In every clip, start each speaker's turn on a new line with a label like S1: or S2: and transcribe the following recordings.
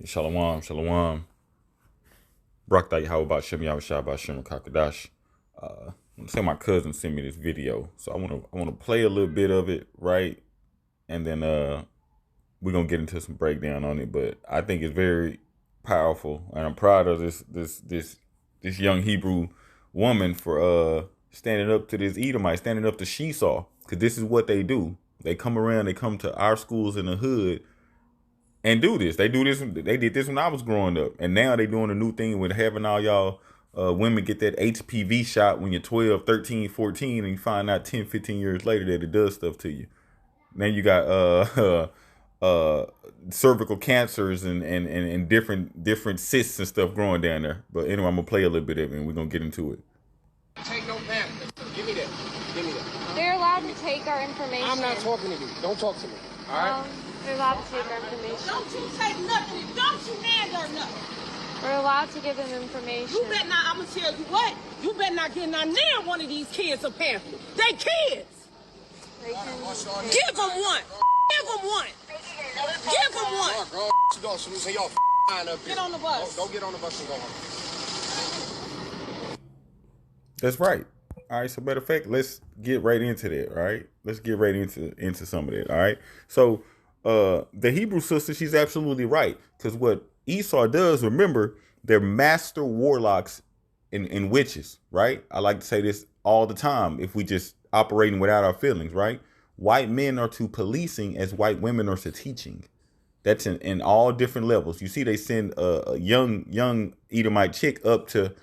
S1: Shalom, shalom. Brakta Yahweh Shem Yahweh Shabbat Shem Kakadash. Say my cousin sent me this video, so I wanna play a little bit of it, right? And then we're gonna get into some breakdown on it. But I think it's very powerful, and I'm proud of this young Hebrew woman for standing up to this Edomite, standing up to Esau, because this is what they do. They come around, they come to our schools in the hood and do this. They do this. They did this when I was growing up, and now they doing a new thing with having all y'all women get that HPV shot when you're 12, 13, 14, and you find out 10, 15 years later that it does stuff to you. Then you got cervical cancers and different cysts and stuff growing down there. But anyway, I'm gonna play a little bit of it, and we're gonna get into it.
S2: Take no pamphlet. Give me that. Give me that.
S3: They're allowed to take our information.
S2: I'm not talking to you. Don't talk to me. All right?
S3: They're allowed to take our information.
S4: Don't you take nothing. Don't you hand her nothing.
S3: We're allowed to give them information.
S4: You better not, I'm going to tell you what, you better not get not near one of these kids a pamphlet. They kids.
S3: They can
S4: Give them one. Give them one. Give them one.
S2: Girl, y'all say y'all fine up here.
S4: Get on the bus.
S2: Don't get on the bus and go home.
S1: That's right. All right. So, matter of fact, let's get right into that. All right. Let's get right into some of that. All right. So, the Hebrew sister, she's absolutely right, because what Esau does, remember, they're master warlocks and witches, right? I like to say this all the time. If we just operating without our feelings, right? White men are to policing as white women are to teaching. That's in all different levels. You see, they send a young Edomite chick up to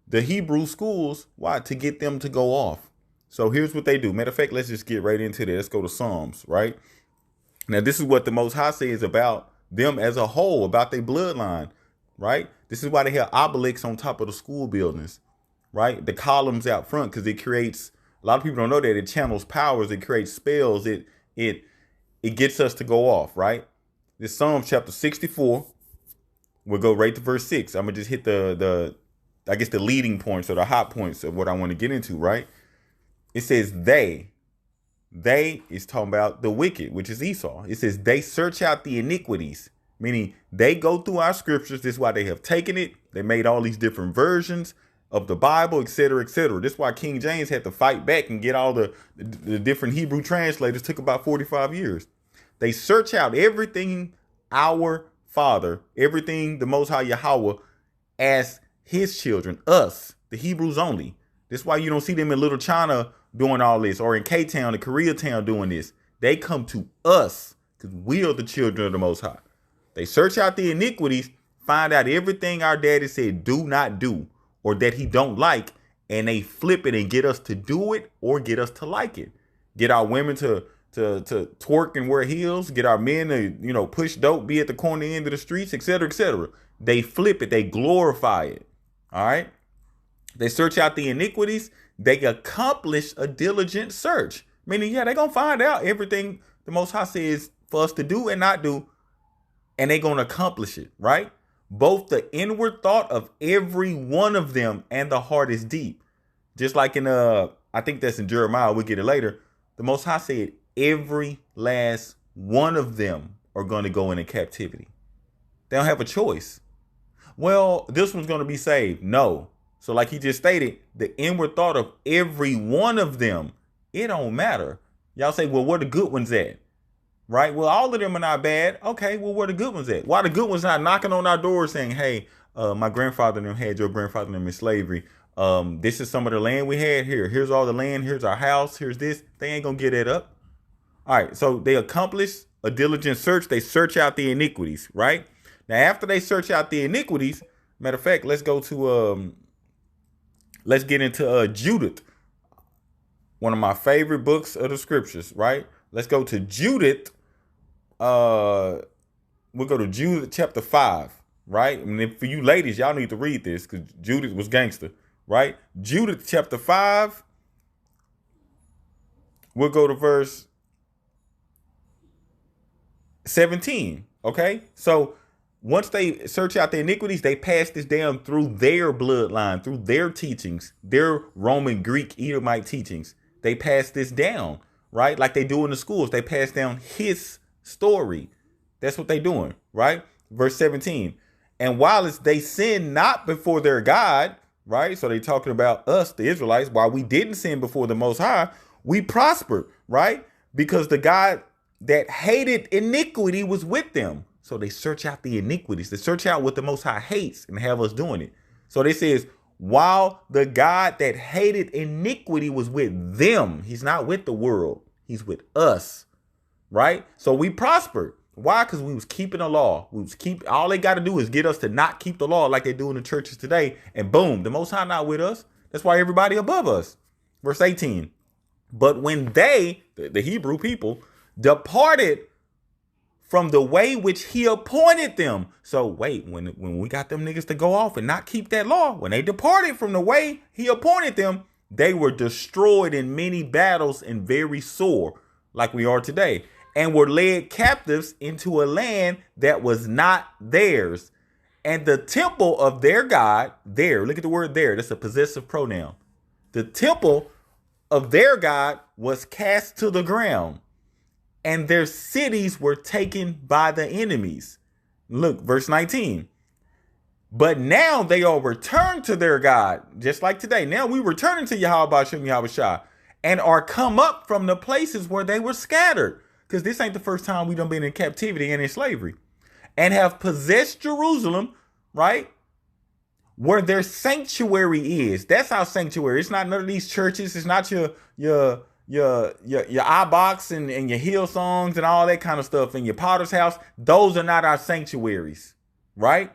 S1: the Hebrew schools. Why? To get them to go off. So here's what they do. Matter of fact, let's just get right into that. Let's go to Psalms, right? Now, this is what the Most High says about them as a whole, about their bloodline, right? This is why they have obelisks on top of the school buildings, right? The columns out front, because it creates, a lot of people don't know that it channels powers, it creates spells, it gets us to go off, right? This Psalms chapter 64, we'll go right to verse 6. I'm gonna just hit the I guess the leading points or the hot points of what I want to get into, right? It says they is talking about the wicked, which is Esau. It says they search out the iniquities, meaning they go through our scriptures. This is why they have taken it. They made all these different versions of the Bible, etc., etc. This is why King James had to fight back and get all the different Hebrew translators. Took about 45 years. They search out everything our Father, everything the Most High Yahweh as his children, us, the Hebrews only. This is why you don't see them in Little China doing all this, or in K-Town, in Koreatown doing this. They come to us because we are the children of the Most High. They search out the iniquities, find out everything our daddy said do not do, or that he don't like, and they flip it and get us to do it or get us to like it. Get our women to twerk and wear heels, get our men to, push dope, be at the corner end of the streets, etc., etc. They flip it, they glorify it. All right. They search out the iniquities. They accomplish a diligent search. Meaning, yeah, they're going to find out everything the Most High says for us to do and not do. And they're going to accomplish it, right? Both the inward thought of every one of them and the heart is deep. Just like in, I think that's in Jeremiah, we'll get it later. The Most High said every last one of them are going to go into captivity. They don't have a choice. Well, this one's going to be saved. No. So like he just stated, the inward thought of every one of them, it don't matter. Y'all say, well, where the good ones at? Right? Well, all of them are not bad. Okay, well, where the good ones at? Why the good ones not knocking on our door saying, hey, my grandfather and them had your grandfather and them in slavery. This is some of the land we had here. Here's all the land. Here's our house. Here's this. They ain't going to get it up. All right, so they accomplish a diligent search. They search out the iniquities, right? Now, after they search out the iniquities, matter of fact, let's go to... let's get into Judith, one of my favorite books of the scriptures, right? Let's go to Judith. We'll go to Judith chapter 5, right? I mean, for you ladies, y'all need to read this because Judith was gangster, right? Judith chapter 5. We'll go to verse 17, okay? So once they search out the iniquities, they pass this down through their bloodline, through their teachings, their Roman, Greek, Edomite teachings. They pass this down, right? Like they do in the schools. They pass down his story. That's what they're doing, right? verse 17. And while they sin not before their God, right? So they talking about us, the Israelites, while we didn't sin before the Most High, we prospered, right? Because the God that hated iniquity was with them. So they search out the iniquities. They search out what the Most High hates and have us doing it. So they says, while the God that hated iniquity was with them, he's not with the world. He's with us, right? So we prospered. Why? Because we was keeping the law. All they got to do is get us to not keep the law like they do in the churches today. And boom, the Most High not with us. That's why everybody above us. Verse 18. But when they, the Hebrew people, departed from the way which he appointed them. So wait, when we got them niggas to go off and not keep that law, when they departed from the way he appointed them, they were destroyed in many battles and very sore, like we are today, and were led captives into a land that was not theirs. And the temple of their God, there, look at the word there, that's a possessive pronoun. The temple of their God was cast to the ground, and their cities were taken by the enemies. Look, verse 19. But now they are returned to their God, just like today. Now we returning to Yahweh Shem Yahweh Shah, and are come up from the places where they were scattered. Because this ain't the first time we done been in captivity and in slavery. And have possessed Jerusalem, right? Where their sanctuary is. That's our sanctuary. It's not none of these churches. It's not your iBox and your Hillsongs and all that kind of stuff in your Potter's house. Those are not our sanctuaries, right?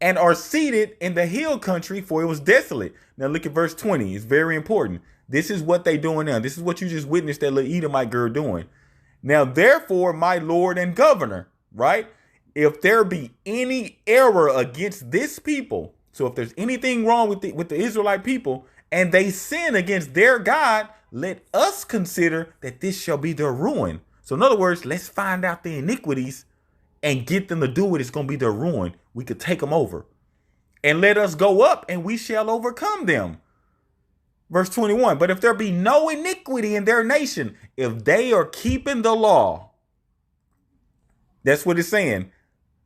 S1: And are seated in the hill country, for it was desolate. Now look at verse 20. It's very important. This is what they doing now. This is what you just witnessed that little Edomite girl doing. Now, therefore, my Lord and governor, right? If there be any error against this people, so if there's anything wrong with the Israelite people and they sin against their God, let us consider that this shall be their ruin. So in other words, let's find out the iniquities and get them to do it. It's going to be their ruin. We could take them over. And let us go up and we shall overcome them. Verse 21, but if there be no iniquity in their nation, if they are keeping the law, that's what it's saying.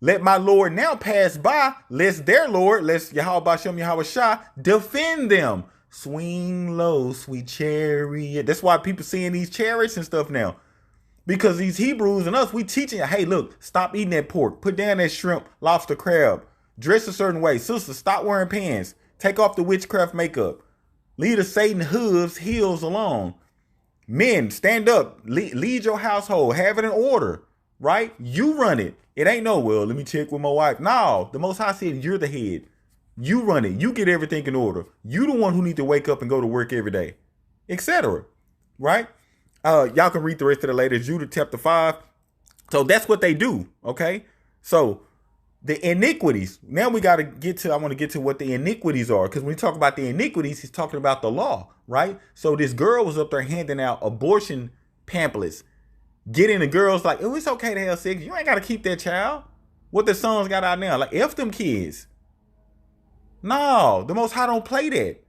S1: Let my Lord now pass by, lest their Lord, lest Yahweh Shem Yahweh Shah, defend them. Swing low, sweet chariot. That's why people seeing these chariots and stuff now. Because these Hebrews and us, we teaching, hey, look, stop eating that pork. Put down that shrimp, lobster, crab. Dress a certain way. Sisters, stop wearing pants. Take off the witchcraft makeup. Leave the Satan hooves, heels alone. Men, stand up. Lead your household. Have it in order, right? You run it. It ain't no, well, let me check with my wife. No, the Most High said you're the head. You run it. You get everything in order. You the one who need to wake up and go to work every day, etc. Right? Y'all can read the rest of the later. Judah chapter 5. So that's what they do. Okay. So the iniquities. Now we got to get to, I want to get to what the iniquities are. Because when we talk about the iniquities, he's talking about the law, right? So this girl was up there handing out abortion pamphlets, getting the girls like, oh, it's okay to have sex. You ain't got to keep that child. What the sons got out now? Like, F them kids. No, the Most High don't play that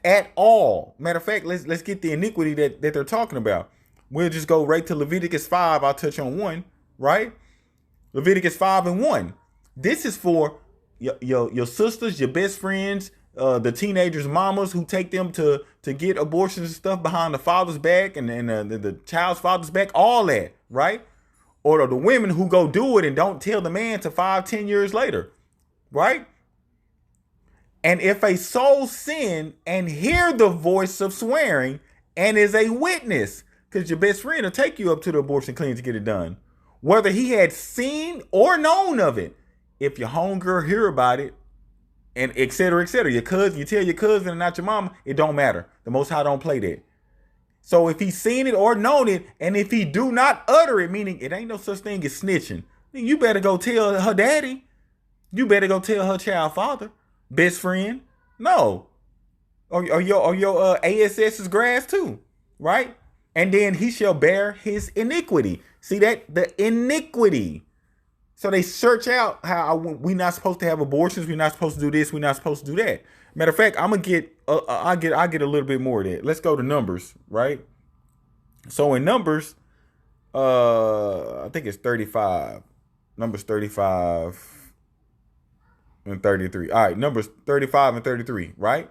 S1: at all. Matter of fact, let's get the iniquity that they're talking about. We'll just go right to Leviticus 5. I'll touch on 1, right? Leviticus 5 and 1. This is for your sisters, your best friends, the teenagers' mamas who take them to get abortions and stuff behind the father's back and the child's father's back, all that, right? Or the women who go do it and don't tell the man to 5-10 years later, right? And if a soul sin and hear the voice of swearing and is a witness, because your best friend will take you up to the abortion clinic to get it done, whether he had seen or known of it, if your homegirl hear about it, and et cetera, your cousin, you tell your cousin and not your mama, it don't matter. The Most High don't play that. So if he's seen it or known it, and if he do not utter it, meaning it ain't no such thing as snitching, then you better go tell her daddy. You better go tell her child father, best friend. No. Or your ASS's grass too, right? And then he shall bear his iniquity. See that? The iniquity. So they search out how we not supposed to have abortions. We're not supposed to do this. We're not supposed to do that. Matter of fact, I'm gonna get. I get a little bit more of that. Let's go to Numbers, right? So in Numbers, I think it's 35. Numbers 35 and 33. All right, Numbers 35 and 33, right?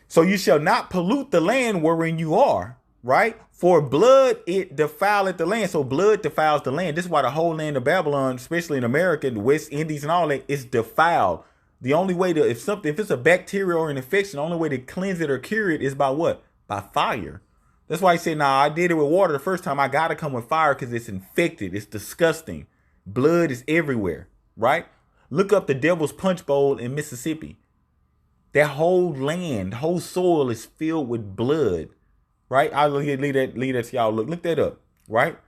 S1: So you shall not pollute the land wherein you are, right? For blood it defileth the land. So blood defiles the land. This is why the whole land of Babylon, especially in America, the West Indies and all that, is defiled. The only way to, if it's a bacteria or an infection, the only way to cleanse it or cure it is by what? By fire. That's why he said, nah, I did it with water the first time. I got to come with fire because it's infected. It's disgusting. Blood is everywhere, right? Look up the Devil's Punch Bowl in Mississippi. That whole land, whole soil is filled with blood, right? I'll leave that to y'all. Look that up, right?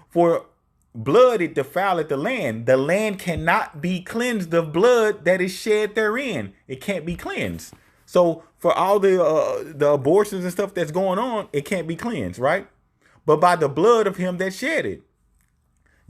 S1: For blood, it defileth the land. The land cannot be cleansed of blood that is shed therein. It can't be cleansed. So for all the abortions and stuff that's going on, it can't be cleansed, right? But by the blood of him that shed it.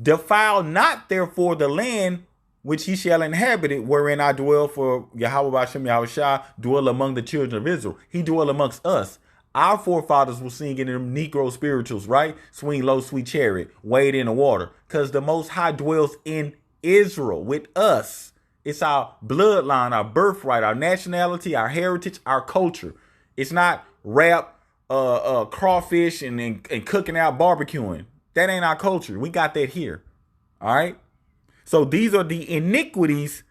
S1: Defile not therefore the land which he shall inhabit it, wherein I dwell, for Yahweh Bashem Yahushua dwell among the children of Israel. He dwell amongst us. Our forefathers will sing in them Negro spirituals, right? Swing low, sweet chariot, wade in the water. Because the Most High dwells in Israel with us. It's our bloodline, our birthright, our nationality, our heritage, our culture. It's not rap, crawfish, and cooking out, barbecuing. That ain't our culture. We got that here. All right? So these are the iniquities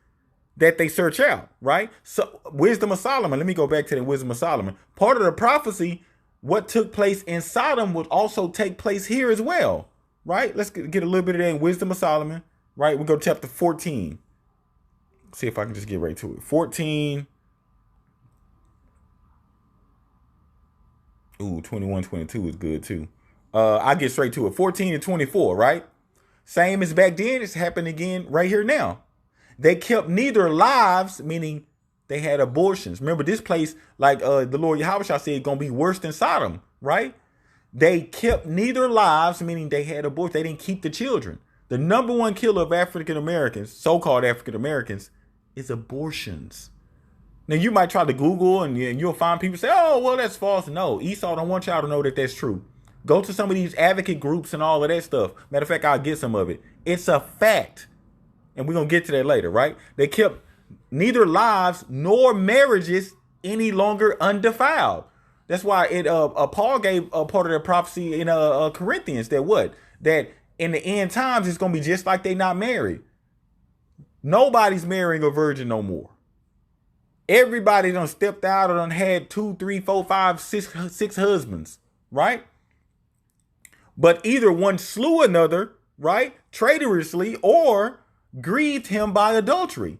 S1: that they search out, right? So Wisdom of Solomon, let me go back to the Wisdom of Solomon. Part of the prophecy, what took place in Sodom would also take place here as well, right? Let's get a little bit of that in Wisdom of Solomon, right? We go to chapter 14. See if I can just get right to it. 14. Ooh, 21, 22 is good too. I get straight to it. 14 and 24, right? Same as back then, it's happening again right here now. They kept neither lives, meaning they had abortions. Remember, this place, like the Lord Yahweh said, is going to be worse than Sodom, right? They kept neither lives, meaning they had abortions. They didn't keep the children. The number one killer of African Americans, so-called African Americans, is abortions. Now, you might try to Google and you'll find people say, oh, well, that's false. No, Esau don't want y'all to know that that's true. Go to some of these advocate groups and all of that stuff. Matter of fact, I'll get some of it. It's a fact. And we're going to get to that later, right? They kept neither lives nor marriages any longer undefiled. That's why Paul gave a part of their prophecy in Corinthians that what? That in the end times, it's going to be just like they not married. Nobody's marrying a virgin no more. Everybody done stepped out or done had 2, 3, 4, 5, 6 husbands, right? But either one slew another, right, traitorously, or grieved him by adultery.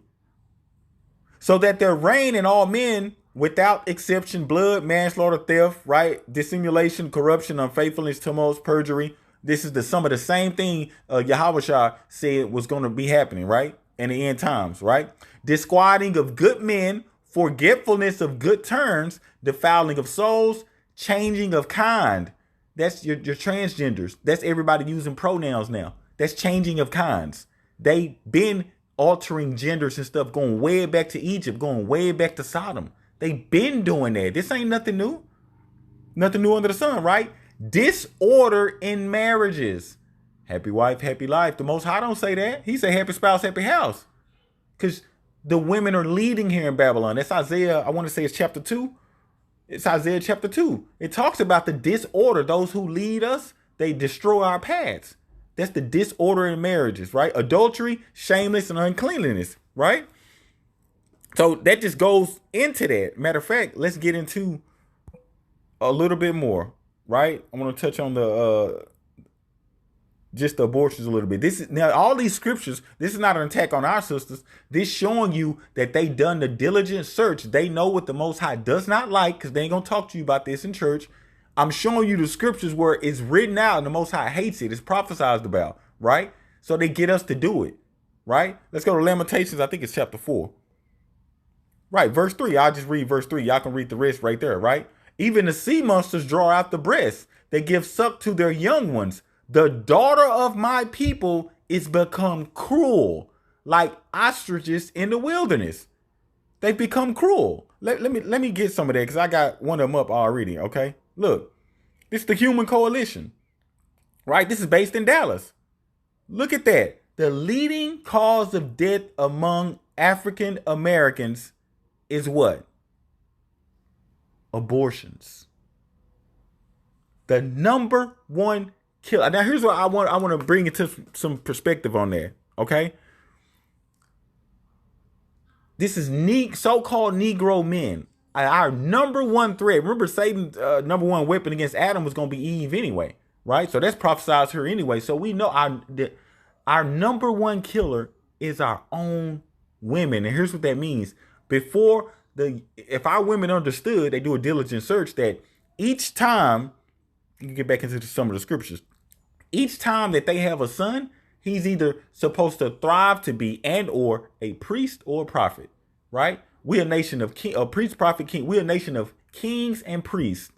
S1: So that there reign in all men, without exception, blood, manslaughter, theft, right, dissimulation, corruption, unfaithfulness, tumults, perjury. This is some of the same thing Yahweh said was going to be happening, right, in the end times, right? Disquieting of good men, forgetfulness of good turns, defiling of souls, changing of kind. That's your transgenders. That's everybody using pronouns now. That's changing of kinds. They been altering genders and stuff, going way back to Egypt, going way back to Sodom. They been doing that. This ain't nothing new. Nothing new under the sun, right? Disorder in marriages. Happy wife, happy life. The Most High don't say that. He say happy spouse, happy house. Because the women are leading here in Babylon. That's Isaiah, I want to say it's chapter 2. It's Isaiah chapter 2. It talks about the disorder. Those who lead us, they destroy our paths. That's the disorder in marriages, right? Adultery, shameless, and uncleanliness, right? So that just goes into that. Matter of fact, let's get into a little bit more, right? I want to touch on the just the abortions a little bit. This is now all these scriptures. This is not an attack on our sisters. This showing you that they done the diligent search. They know what the Most High does not like, because they ain't gonna talk to you about this in church. I'm showing you the scriptures where it's written out and the Most High hates it. It's prophesied about, right? So they get us to do it, right? Let's go to Lamentations. I think it's chapter 4. Right, verse 3. I'll just read verse 3. Y'all can read the rest right there, right? Even the sea monsters draw out the breast. They give suck to their young ones. The daughter of my people is become cruel, like ostriches in the wilderness. They've become cruel. Let me get some of that, because I got one of them up already, okay? Look, this is the Human Coalition, right? This is based in Dallas. Look at that. The leading cause of death among African Americans is what? Abortions. The number one killer. Now here's what I want to bring into some perspective on that. Okay. This is so-called Negro men. Our number one threat. Remember, Satan's number one weapon against Adam was going to be Eve anyway, right? So that's prophesied here anyway. So we know our number one killer is our own women. And here's what that means. If our women understood, they do a diligent search that each time, you can get back into some of the scriptures, each time that they have a son, he's either supposed to thrive to be and or a priest or a prophet, right? We're a nation of priest, prophet, king. We're a nation of kings and priests.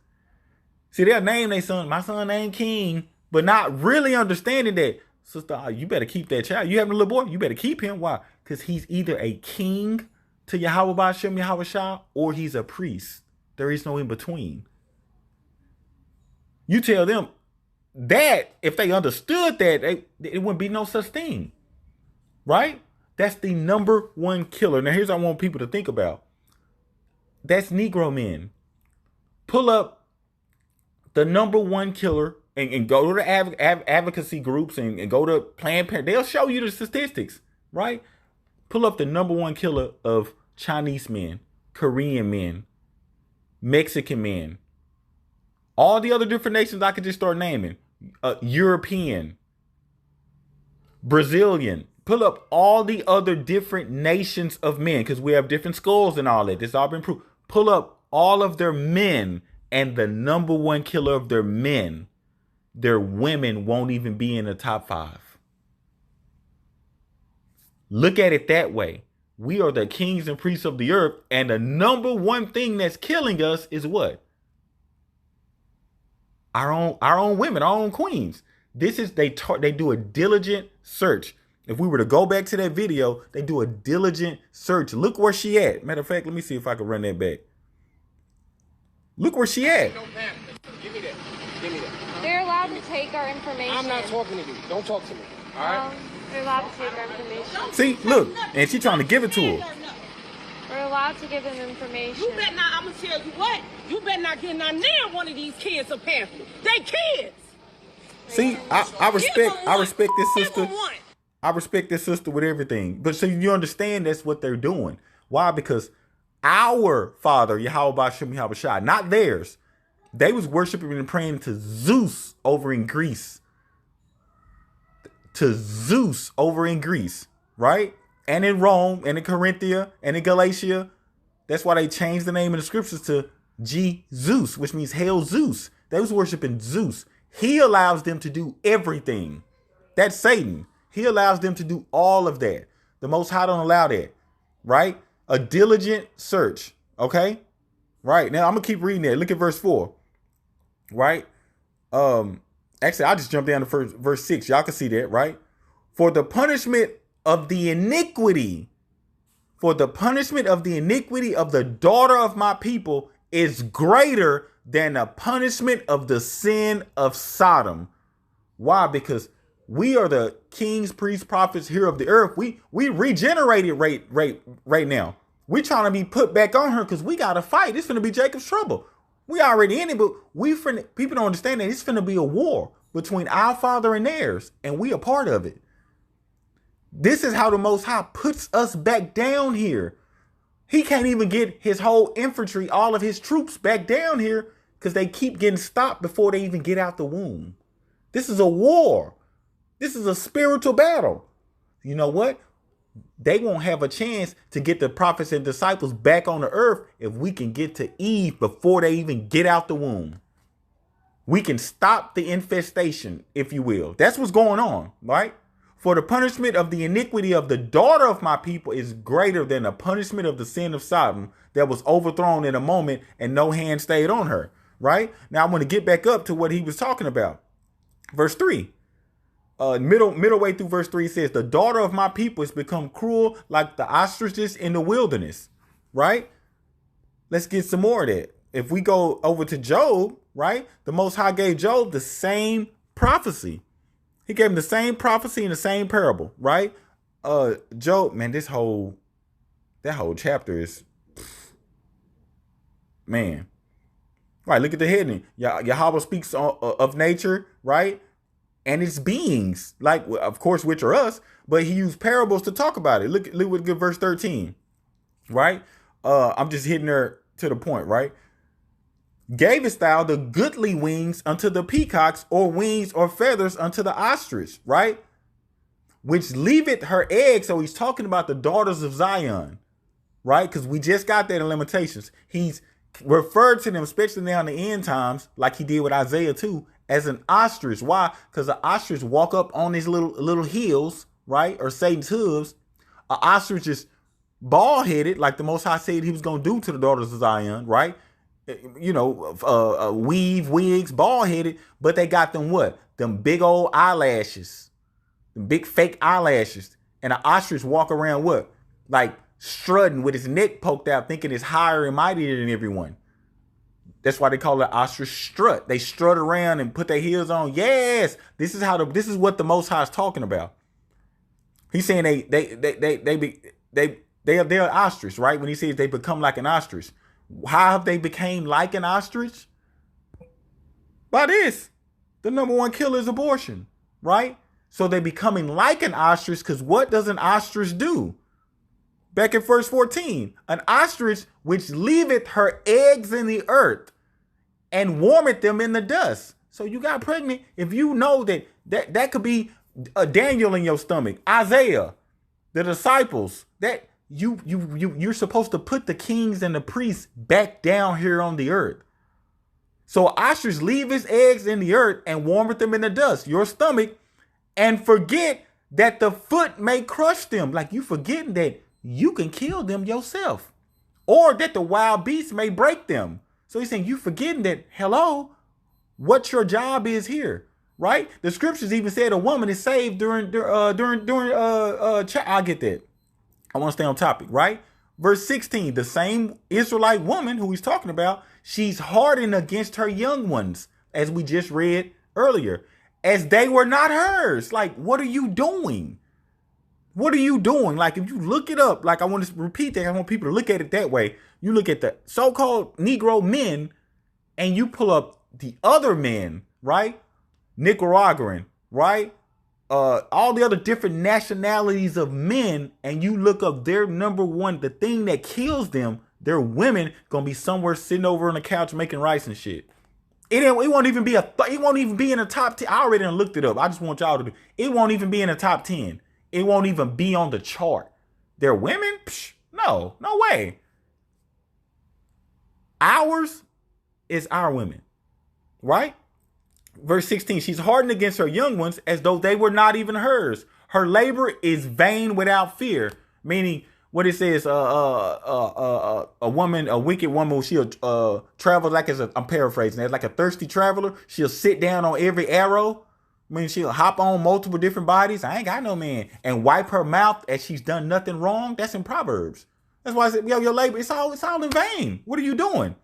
S1: See, they'll name their son, my son named King, but not really understanding that, sister, you better keep that child. You having a little boy, you better keep him. Why? Because he's either a king to Yahweh Ba'Shem Yahweh Shah, or he's a priest. There is no in between. You tell them that if they understood that, it wouldn't be no such thing, right? That's the number one killer. Now, here's what I want people to think about. That's Negro men. Pull up the number one killer and go to the advocacy groups and go to Planned Parenthood. They'll show you the statistics, right? Pull up the number one killer of Chinese men, Korean men, Mexican men, all the other different nations I could just start naming. European, Brazilian. Pull up all the other different nations of men, because we have different skulls and all that. This all been proved. Pull up all of their men, and the number one killer of their men, their women won't even be in the top 5. Look at it that way. We are the kings and priests of the earth, and the number one thing that's killing us is what? Our own women, our own queens. This is they do a diligent search. If we were to go back to that video, they do a diligent search. Look where she at. Matter of fact, let me see if I can run that back. Look where she at.
S2: Give me that. Give me that.
S3: They're allowed to take our information.
S2: I'm not talking to you. Don't talk to me. All right?
S3: They're allowed to take our information.
S1: See, look, and she trying to give it to her.
S3: We're allowed to give them information.
S4: You better not, I'm going to tell you what, you better not get not near one of these kids a pamphlet. They kids.
S1: See, I respect this sister. I respect this sister with everything. But so you understand that's what they're doing. Why? Because our father, Yahweh Ba'Shem Yahweh Shai, not theirs, they was worshiping and praying to Zeus over in Greece. To Zeus over in Greece, right? And in Rome, and in Corinthia, and in Galatia. That's why they changed the name in the scriptures to Jesus, which means Hail Zeus. They was worshiping Zeus. He allows them to do everything. That's Satan. He allows them to do all of that. The Most High don't allow that, right? A diligent search, okay? Right, now I'm going to keep reading that. Look at verse 4, right? Actually, I'll just jump down to verse 6. Y'all can see that, right? For the punishment of the iniquity, of the daughter of my people is greater than the punishment of the sin of Sodom. Why? Because we are the kings, priests, prophets here of the earth. We regenerated right now. We trying to be put back on her because we got to fight. It's going to be Jacob's trouble. We already in it, but people don't understand that it's going to be a war between our father and theirs, and we are part of it. This is how the Most High puts us back down here. He can't even get his whole infantry, all of his troops back down here because they keep getting stopped before they even get out the womb. This is a war. This is a spiritual battle. You know what? They won't have a chance to get the prophets and disciples back on the earth if we can get to Eve before they even get out the womb. We can stop the infestation, if you will. That's what's going on, right? For the punishment of the iniquity of the daughter of my people is greater than the punishment of the sin of Sodom that was overthrown in a moment and no hand stayed on her, right? Now I want to get back up to what he was talking about. Verse 3. Middle way through verse 3 says, the daughter of my people has become cruel like the ostriches in the wilderness, right? Let's get some more of that. If we go over to Job, right? The Most High gave Job the same prophecy. He gave him the same prophecy and the same parable, right? Job, man, that whole chapter is, man. Right, look at the heading. Yahweh speaks of nature, right? And its beings, like, of course, which are us, but he used parables to talk about it. Look what good verse 13, right? I'm just hitting her to the point, right? Gavest thou the goodly wings unto the peacocks, or wings or feathers unto the ostrich, right? Which leaveth her egg. So he's talking about the daughters of Zion, right? Because we just got that in Limitations. He's referred to them, especially now in the end times, like he did with Isaiah 2, as an ostrich. Why? Because the ostrich walk up on his little heels, right? Or Satan's hooves. An ostrich is bald-headed, like the Most High said he was going to do to the daughters of Zion, right? You know, weave, wigs, bald-headed, but they got them what? Them big old eyelashes. Them big fake eyelashes. And an ostrich walk around what? Like strutting with his neck poked out, thinking it's higher and mightier than everyone. That's why they call it ostrich strut. They strut around and put their heels on. Yes, this is what the Most High is talking about. He's saying they're ostrich, right? When he says they become like an ostrich. How have they became like an ostrich? By this. The number one killer is abortion, right? So they're becoming like an ostrich because what does an ostrich do? Back in verse 14, an ostrich which leaveth her eggs in the earth and warmeth them in the dust. So you got pregnant. If you know that could be Daniel in your stomach, Isaiah, the disciples, that you're supposed to put the kings and the priests back down here on the earth. So ostrich leave his eggs in the earth and warmeth them in the dust, your stomach, and forget that the foot may crush them. Like you forgetting that you can kill them yourself, or that the wild beasts may break them. So he's saying you forgetting that, hello, what your job is here, right? The scriptures even said a woman is saved during I'll get that. I want to stay on topic, right? Verse 16, the same Israelite woman who he's talking about, she's hardened against her young ones, as we just read earlier, as they were not hers. Like, what are you doing? What are you doing? Like, if you look it up, like I want to repeat that, I want people to look at it that way. You look at the so-called Negro men and you pull up the other men, right? Nicaraguan, right? All the other different nationalities of men, and you look up their number one, the thing that kills them, their women gonna be somewhere sitting over on the couch making rice and shit. It won't even be in the top 10. I already done looked it up. I just want y'all to do. It won't even be in the top 10. It won't even be on the chart. They're women? Psh, no way. Ours is our women, right? Verse 16, she's hardened against her young ones as though they were not even hers. Her labor is vain without fear. Meaning what it says, a wicked woman, she'll travel like I'm paraphrasing that, like a thirsty traveler. She'll sit down on every arrow. I mean, she'll hop on multiple different bodies. I ain't got no man. And wipe her mouth as she's done nothing wrong. That's in Proverbs. That's why I said, your labor, it's all in vain. What are you doing?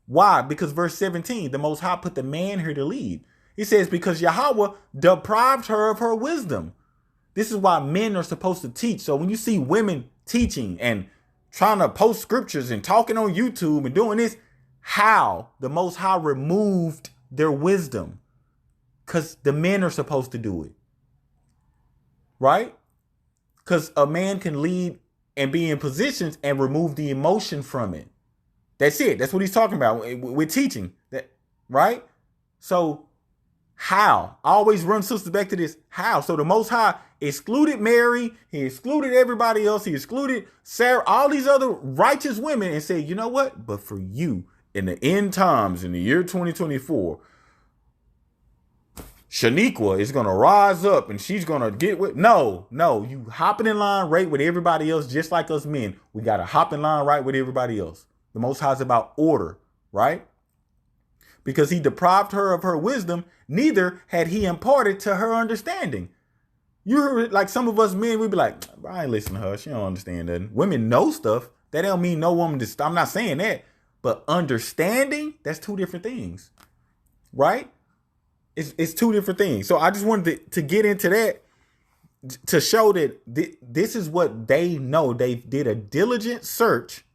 S1: Why? Because verse 17, the Most High put the man here to lead. He says, because Yahweh deprived her of her wisdom. This is why men are supposed to teach. So when you see women teaching and trying to post scriptures and talking on YouTube and doing this, how the Most High removed their wisdom. Because the men are supposed to do it. Right? Because a man can lead and be in positions and remove the emotion from it. That's it. That's what he's talking about with teaching. That, right? So how? I always run sisters back to this. How? So the Most High excluded Mary. He excluded everybody else. He excluded Sarah, all these other righteous women, and said, you know what? But for you, in the end times, in the year 2024, Shaniqua is going to rise up and she's going to get with. No, you hopping in line right with everybody else, just like us men. We got to hop in line right with everybody else. The Most High is about order, right? Because he deprived her of her wisdom, neither had he imparted to her understanding. You heard, like some of us men, we'd be like, I ain't listening to her. She don't understand that. Women know stuff. That don't mean no woman to. I'm not saying that. But understanding, that's two different things, right? It's two different things. So I just wanted to get into that to show that this is what they know. They did a diligent search.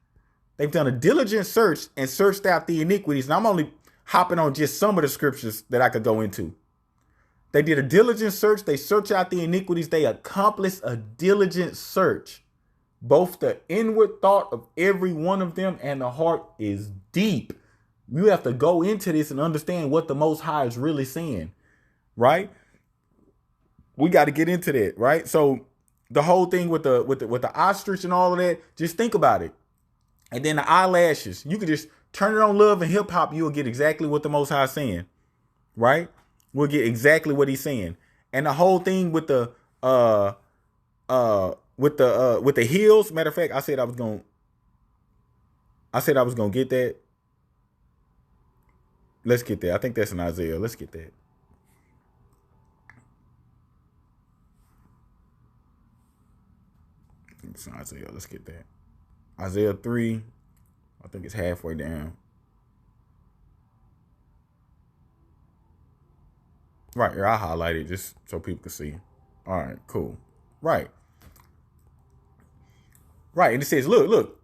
S1: They've done a diligent search and searched out the iniquities. And I'm only hopping on just some of the scriptures that I could go into. They did a diligent search. They searched out the iniquities. They accomplished a diligent search. Both the inward thought of every one of them and the heart is deep. You have to go into this and understand what the Most High is really saying, right? We got to get into that, right? So the whole thing with the ostrich and all of that, just think about it. And then the eyelashes, you can just turn it on Love and Hip Hop. You'll get exactly what the Most High is saying, right? We'll get exactly what he's saying. And the whole thing with the heels. Matter of fact, I said I was gonna get that. Let's get that. I think that's in Isaiah. Let's get that. It's in Isaiah. Let's get that. Isaiah 3. I think it's halfway down. Right here, I highlight it just so people can see. All right, cool. Right. And it says, look,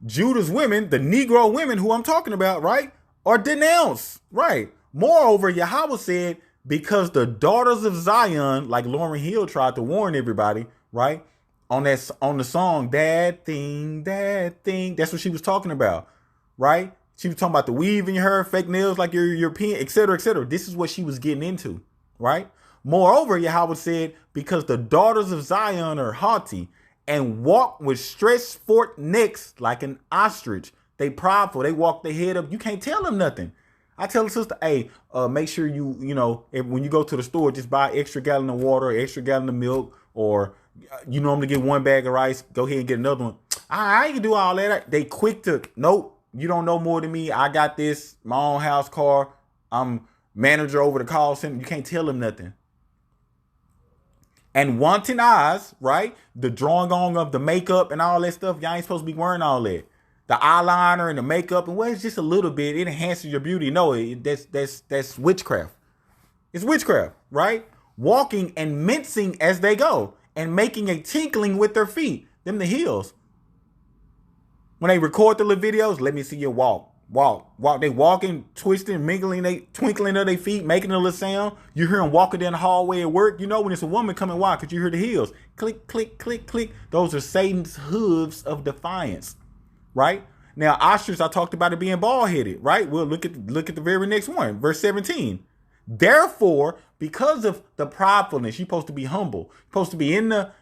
S1: Judah's women, the Negro women who I'm talking about, right, are denounced. Right. Moreover, Yahweh said, because the daughters of Zion, like Lauryn Hill tried to warn everybody, right, on the song, that thing, that's what she was talking about, right? She was talking about the weave in your hair, fake nails like you're European, et cetera, et cetera. This is what she was getting into, right? Moreover, Yahweh said, because the daughters of Zion are haughty and walk with stretched forth necks like an ostrich. They prideful. They walk their head up. You can't tell them nothing. I tell the sister, hey, make sure when you go to the store, just buy extra gallon of water, or extra gallon of milk, or you normally get one bag of rice. Go ahead and get another one. I ain't gonna do all that. They quick to, nope, you don't know more than me. I got this, my own house car. I'm manager over the call center. You can't tell them nothing. And wanton eyes, right? The drawing on of the makeup and all that stuff. Y'all ain't supposed to be wearing all that. The eyeliner and the makeup, and well, it's just a little bit. It enhances your beauty. No, that's witchcraft. It's witchcraft, right? Walking and mincing as they go, and making a tinkling with their feet. Them the heels. When they record the little videos, let me see you walk. They walking, twisting, mingling, they twinkling of their feet, making a little sound. You hear them walking down the hallway at work. You know when it's a woman coming, why? Because you hear the heels. Click, click, click, click. Those are Satan's hooves of defiance, right? Now, ostrich, I talked about it being bald-headed, right? Well, look at the very next one, verse 17. Therefore, because of the pridefulness, you're supposed to be humble. You're supposed to be in the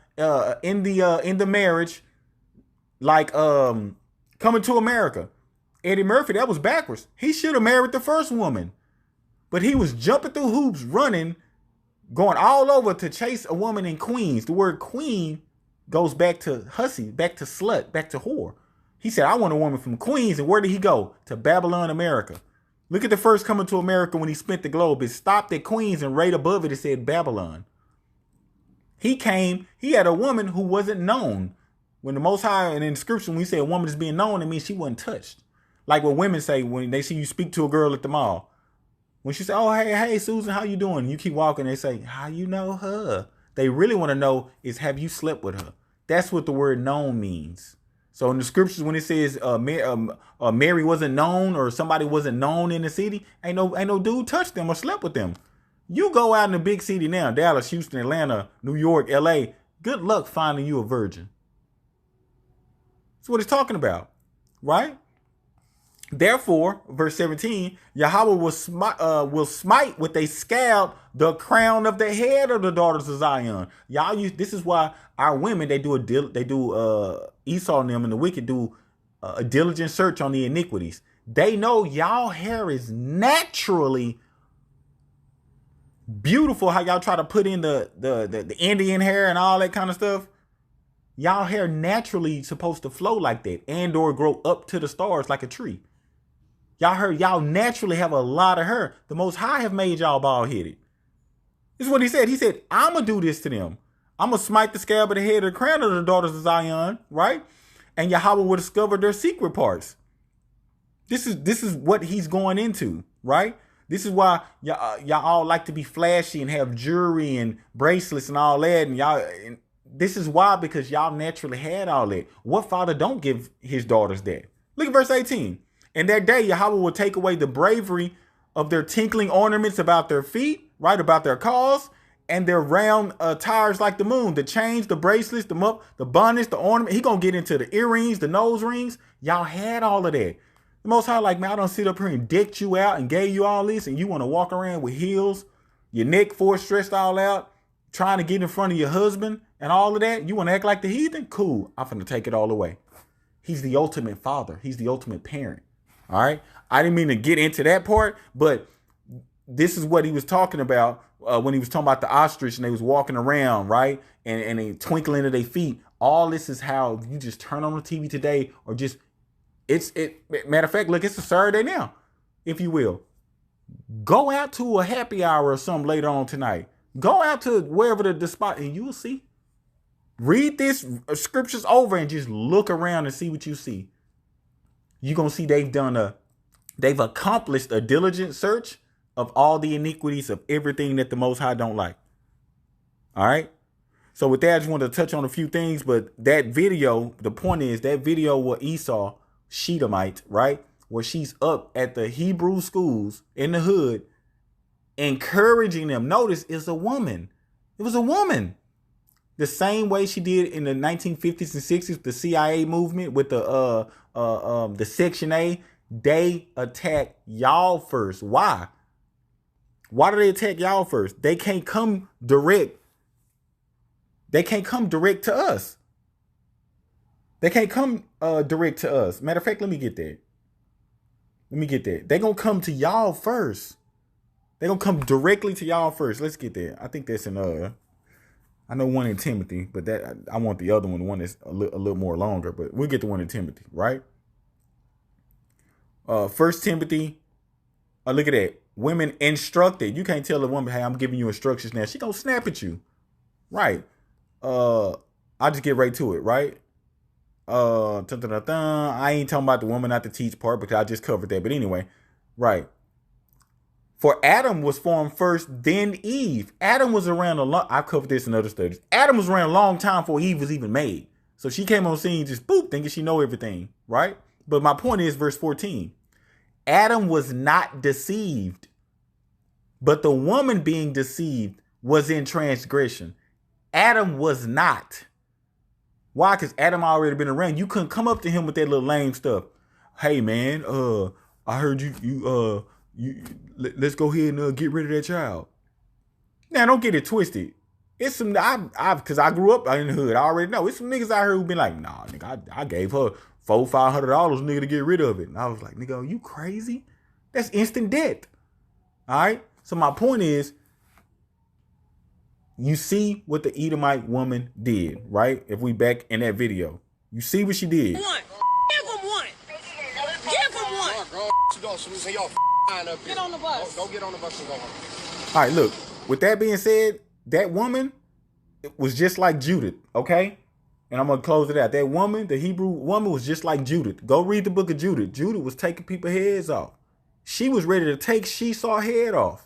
S1: marriage, like Coming to America. Eddie Murphy, that was backwards. He should have married the first woman. But he was jumping through hoops, running, going all over to chase a woman in Queens. The word queen goes back to hussy, back to slut, back to whore. He said, I want a woman from Queens. And where did he go? To Babylon, America. Look at the first Coming to America when he spent the globe. It stopped at Queens, and right above it, it said Babylon. He had a woman who wasn't known. When the Most High, and in scripture, when we say a woman is being known, it means she wasn't touched. Like what women say when they see you speak to a girl at the mall. When she say, oh, hey, Susan, how you doing? And you keep walking, they say, how you know her? They really want to know is, have you slept with her? That's what the word known means. So in the scriptures, when it says Mary wasn't known, or somebody wasn't known in the city, ain't no dude touched them or slept with them. You go out in the big city now, Dallas, Houston, Atlanta, New York, LA, good luck finding you a virgin. That's what it's talking about, right? Therefore, verse 17, Yahweh will smite with a scab the crown of the head of the daughters of Zion. This is why our women, they do Esau and them and the wicked do a diligent search on the iniquities. They know y'all hair is naturally beautiful. How y'all try to put in the Indian hair and all that kind of stuff. Y'all hair naturally supposed to flow like that and or grow up to the stars like a tree. Y'all naturally have a lot of hair. The Most High have made y'all bald-headed. This is what he said. He said, I'm going to do this to them. I'm going to smite the scab of the head of the crown of the daughters of Zion, right? And Yahweh will discover their secret parts. This is what he's going into, right? This is why y'all all like to be flashy and have jewelry and bracelets and all that. And this is why, because y'all naturally had all that. What father don't give his daughters that? Look at verse 18. In that day, Yahweh will take away the bravery of their tinkling ornaments about their feet, right, about their cause, and their round tires like the moon, the chains, the bracelets, the bonnets, the ornament. He gonna get into the earrings, the nose rings. Y'all had all of that. The Most High, like, man, I don't sit up here and decked you out and gave you all this, and you want to walk around with heels, your neck force stressed all out, trying to get in front of your husband and all of that. You want to act like the heathen? Cool. I'm finna take it all away. He's the ultimate father. He's the ultimate parent. All right. I didn't mean to get into that part, but this is what he was talking about when he was talking about the ostrich and they was walking around, right? And they twinkling at their feet. All this is how you just turn on the TV today, or just matter of fact, look, it's a Saturday now, if you will. Go out to a happy hour or something later on tonight. Go out to wherever the spot, and you will see. Read this scriptures over and just look around and see what you see. You're going to see they've accomplished a diligent search of all the iniquities of everything that the Most High don't like. All right. So with that, I just wanted to touch on a few things, but that video, the point is that video where Esau, Edomite, right, where she's up at the Hebrew schools in the hood, encouraging them. Notice it's a woman. It was a woman. The same way she did in the 1950s and 60s, the CIA movement with the Section A. They attack y'all first. Why? Why do they attack y'all first? They can't come direct. They can't come direct to us. They can't come direct to us. Matter of fact, let me get that. They're going to come to y'all first. They're going to come directly to y'all first. Let's get that. I think that's I know one in Timothy, but that I want the other one that's a little more longer, but we'll get the one in Timothy, right? First Timothy, look at that. Women instructed. You can't tell a woman, hey, I'm giving you instructions now. She gonna snap at you. Right. I'll just get right to it, right? I ain't talking about the woman not to teach part because I just covered that. But anyway, right. For Adam was formed first, then Eve. Adam was around a long. I've covered this in other studies. Adam was around a long time before Eve was even made. So she came on scene just boop, thinking she know everything, right? But my point is verse 14. Adam was not deceived, but the woman being deceived was in transgression. Adam was not. Why? Because Adam already been around. You couldn't come up to him with that little lame stuff. Hey man, I heard you let's go ahead and get rid of that child. Now don't get it twisted. It's some because I grew up in the hood. I already know. It's some niggas out here who been like, nah, nigga, I gave her $400-$500, nigga, to get rid of it. And I was like, nigga, are you crazy? That's instant death. All right. So my point is, you see what the Edomite woman did, right? If we back in that video, you see what she did.
S4: Give him one. Give him one. Get on the bus.
S2: Go get on the bus and go home.
S1: All right, look. With that being said, that woman was just like Judith, okay? And I'm going to close it out. That woman, the Hebrew woman, was just like Judith. Go read the book of Judith. Judith was taking people's heads off. She was ready to take Esau's head off.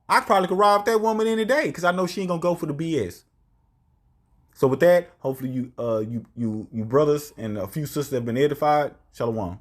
S1: I probably could rob that woman any day because I know she ain't going to go for the BS. So with that, hopefully you brothers and a few sisters have been edified. Shalom.